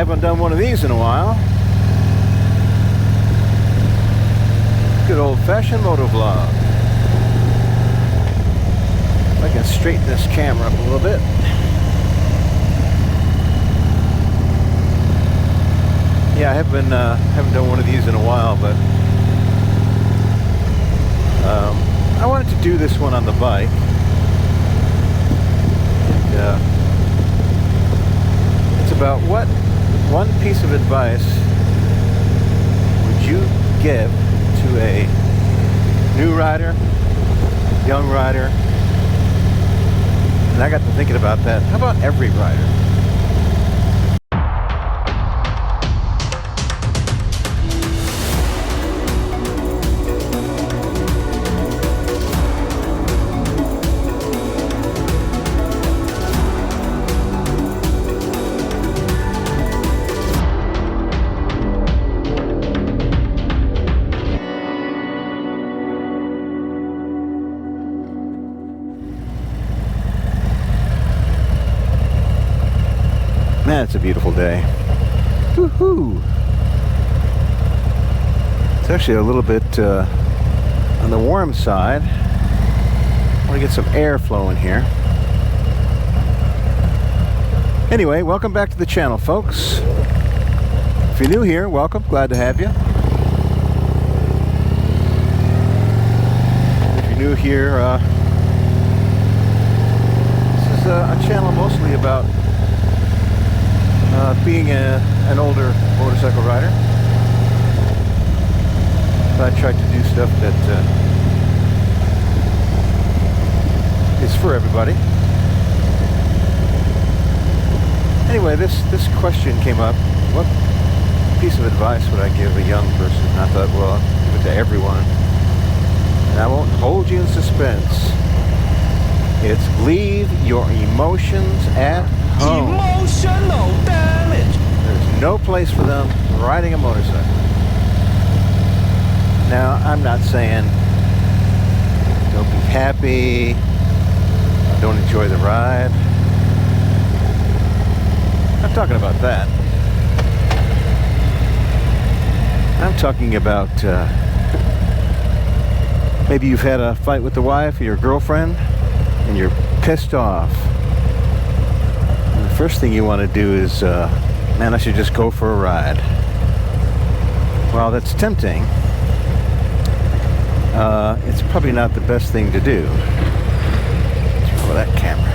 haven't done one of these in a while. Good old-fashioned motovlog. If I can straighten this camera up a little bit. Yeah, I haven't done one of these in a while, but I wanted to do this one on the bike. It's about what one piece of advice would you give to a new rider, young rider, and I got to thinking about that. How about every rider? Man, it's a beautiful day. Woohoo! It's actually a little bit on the warm side. I want to get some air flowing here. Anyway, welcome back to the channel, folks. If you're new here, welcome. Glad to have you. If you're new here, this is a channel mostly about being an older motorcycle rider. I try to do stuff that is for everybody. Anyway, this question came up. What piece of advice would I give a young person? I thought, well, I'll give it to everyone. And I won't hold you in suspense. It's leave your emotions at home. Emotional damage. There's no place for them riding a motorcycle. Now, I'm not saying don't be happy, don't enjoy the ride. I'm talking about that. I'm talking about maybe you've had a fight with the wife or your girlfriend and you're pissed off. And the first thing you want to do is, man, I should just go for a ride. Well, that's tempting. It's probably not the best thing to do. Let's roll that camera.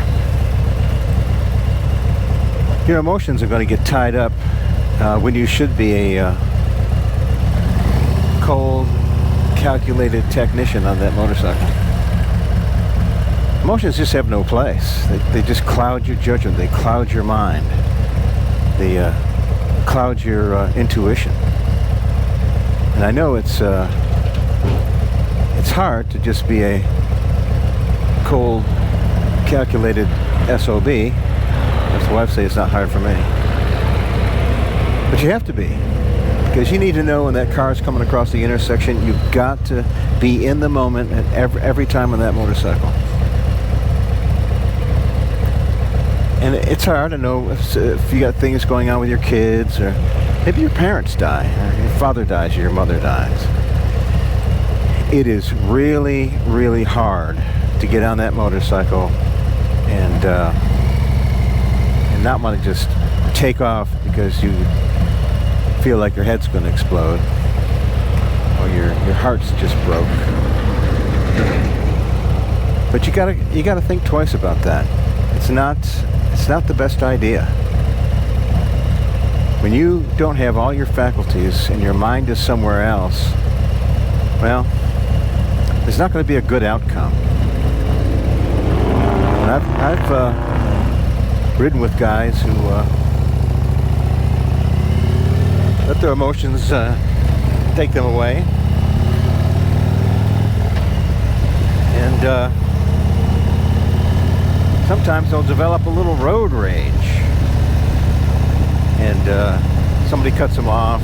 Your emotions are going to get tied up when you should be a cold, calculated technician on that motorcycle. Emotions just have no place. They just cloud your judgment. They cloud your mind. They cloud your intuition. And I know it's hard to just be a cold, calculated SOB. As the wife says, it's not hard for me. But you have to be. Because you need to know when that car's coming across the intersection, you've got to be in the moment at every time on that motorcycle. And it's hard to know if you got things going on with your kids, or maybe your parents die, or your father dies, or your mother dies. It is really, really hard to get on that motorcycle and not want to just take off because you feel like your head's going to explode, or your heart's just broke. But you gotta think twice about that. It's not the best idea. When you don't have all your faculties and your mind is somewhere else, well, there's not going to be a good outcome. And I've ridden with guys who let their emotions take them away, and sometimes they'll develop a little road rage, and somebody cuts them off,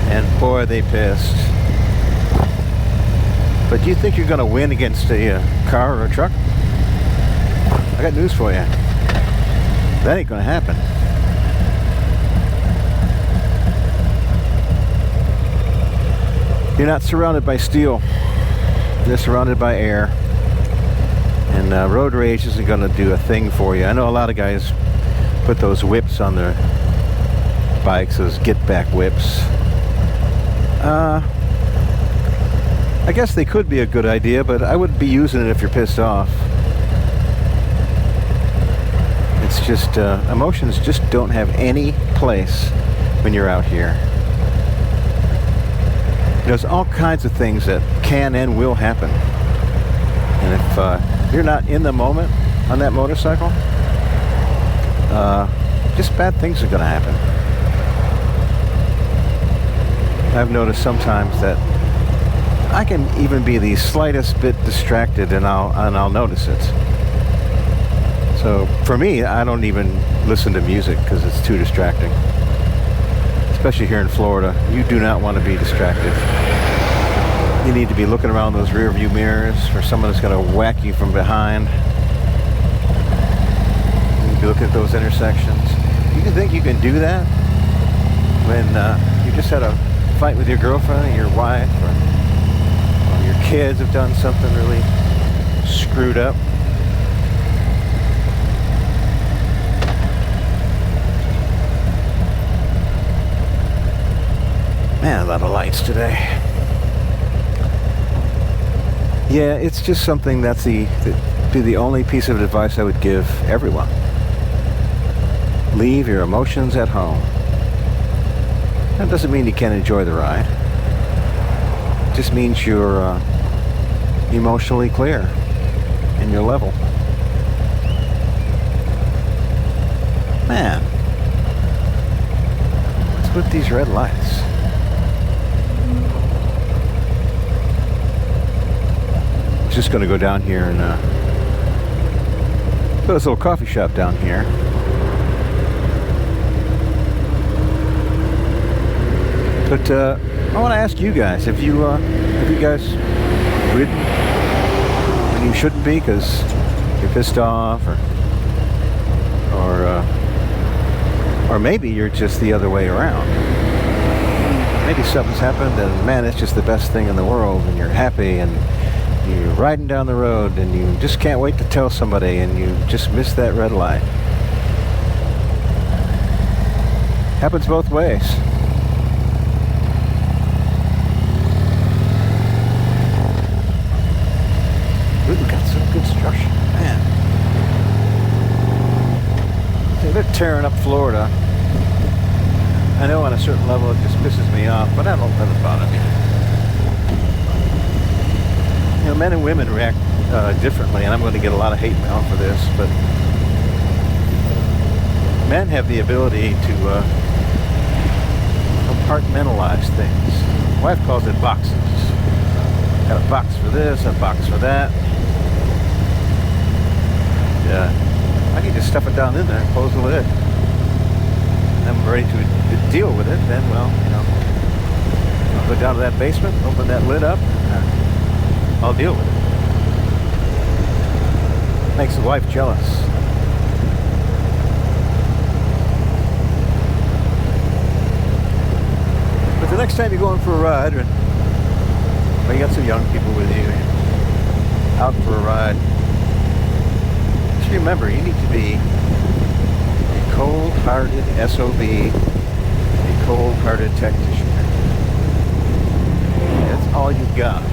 and boy, they pissed. But do you think you're going to win against a car or a truck? I got news for you. That ain't going to happen. You're not surrounded by steel. You're surrounded by air. And road rage isn't going to do a thing for you. I know a lot of guys put those whips on their bikes, those get-back whips. I guess they could be a good idea, but I wouldn't be using it if you're pissed off. It's just, emotions just don't have any place when you're out here. There's all kinds of things that can and will happen. And if you're not in the moment on that motorcycle, just bad things are going to happen. I've noticed sometimes that I can even be the slightest bit distracted and I'll notice it. So for me, I don't even listen to music because it's too distracting. Especially here in Florida, you do not want to be distracted. You need to be looking around those rear view mirrors for someone that's going to whack you from behind. You need to be looking at those intersections. You can think you can do that when you just had a fight with your girlfriend or your wife, or your kids have done something really screwed up. Man, a lot of lights today. Yeah, it's just something that's the only piece of advice I would give everyone. Leave your emotions at home. That doesn't mean you can't enjoy the ride. It just means you're emotionally clear and you're level. Man, what's with these red lights? Just going to go down here and go to this little coffee shop down here. But I want to ask you guys: have you guys ridden when you shouldn't be because you're pissed off, or maybe you're just the other way around? Maybe something's happened, and man, it's just the best thing in the world, and you're happy and you're riding down the road and you just can't wait to tell somebody and you just missed that red light. Happens both ways. Ooh, we got some good structure. Man. See, they're tearing up Florida. I know on a certain level it just pisses me off, but I don't let it bother me. You know, men and women react differently, and I'm going to get a lot of hate mail for this, but men have the ability to compartmentalize things. My wife calls it boxes. Got a box for this, a box for that. Yeah, I can just stuff it down in there and close the lid. And I'm ready to deal with it. Then, well, you know, I'll go down to that basement, open that lid up. I'll deal with it. Makes the wife jealous. But the next time you're going for a ride, or you got some young people with you, out for a ride, just remember, you need to be a cold-hearted SOB, a cold-hearted technician. That's all you've got.